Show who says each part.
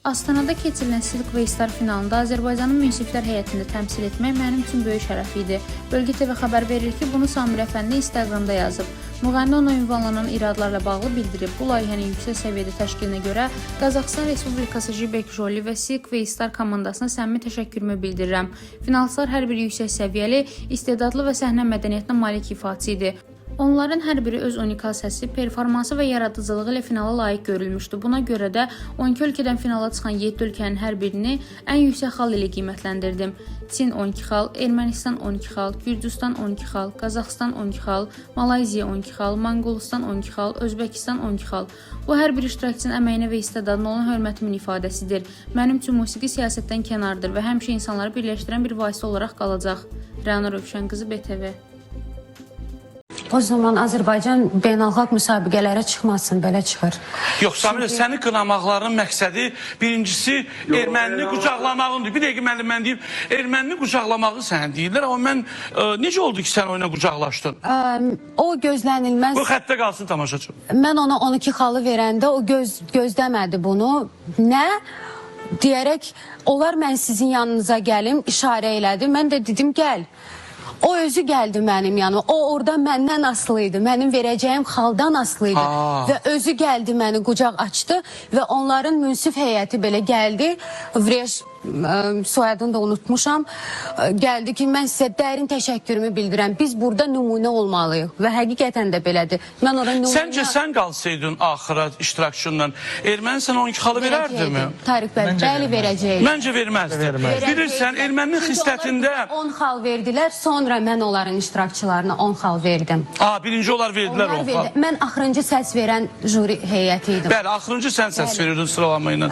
Speaker 1: Astanada keçirilən Silk və Star finalında Azərbaycanın münsiflər heyətində təmsil etmək mənim üçün böyük şərəf idi. Bölgə TV xəbər verir ki, bunu Samir Əfəndi Instagramda yazıb. Müğənni ona ünvanlanan iradlarla bağlı bildirib. Bu layihənin yüksək səviyyədə təşkilinə görə Qazaxıstan Respublikası Jibek Joli və Silk və Star komandasına səmimi təşəkkürümü bildirirəm. Finalçılar hər biri yüksək səviyyəli, istedadlı və səhnə mədəniyyətinə malik ifaçı idi. Onların hər biri öz unikal səsi, performansı və yaradıcılığı ilə finala layiq görülmüşdü. Buna görə də 12 ölkədən finala çıxan 7 ölkənin hər birini ən yüksək xal ilə qiymətləndirdim. Çin 12 xal, Ermənistan 12 xal, Gürcüstan 12 xal, Qazaxıstan 12 xal, Malayziya 12 xal, Monqolistan 12 xal, Özbəkistan 12 xal. Bu hər bir iştirakçının əməyinə və istedadına olan hörmətimin ifadəsidir. Mənim üçün musiqi siyasətdən kənardır və həmişə insanları birləşdirən bir vasitə olaraq qalacaq. Rəna Rövşən qızı, BTV.
Speaker 2: O zaman Azərbaycan beynəlxalq müsabiqələrə çıxmasın, belə çıxır.
Speaker 3: Yox, Samir, səni qınamaqların məqsədi birincisi ermənini qucaqlamağındır. Bir dəqiqə mən deyim, ermənini qucaqlamağı sənə deyirlər, amma mən necə oldu ki, sən oyuna qucaqlaşdın?
Speaker 2: O gözlənilməz.
Speaker 3: Bu xəttə qalsın tamaşaçı.
Speaker 2: Mən ona 12 xalı verəndə o gözləmədi bunu. Nə? Deyərək, olar mən sizin yanınıza gəlim, işarə elədi. Mən də dedim, gəl. O özü gəldi mənim yanıma. O orada məndən asılı idi. Mənim verəcəyim xaldan asılı idi. Və özü gəldi, məni qucaq açdı və onların münsif heyəti belə gəldi. Vreş soyadını da unutmuşam. Gəldi ki, mən sizə dərin təşəkkürümü bildirəm. Biz burada nümunə olmalıyıq və həqiqətən də belədir. Mən orada nümunə...
Speaker 3: Səncə sən qalsaydın axıra iştirakçından, erməni sənə 12 xalı verərdi mi?
Speaker 2: Tarıq bəy, bəli verəcəyik.
Speaker 3: Məncə verməzdi. Bilirsən, erməninin xislətində...
Speaker 2: 10 xal verdilər, sonra mən onların iştirakçılarına 10 xal verdim.
Speaker 3: Birinci onlar verdilər 10 xal.
Speaker 2: Mən axırıncı səs verən jüri heyəti idim.
Speaker 3: Bəli, axırıncı sən səs verirdin sıralama ilə.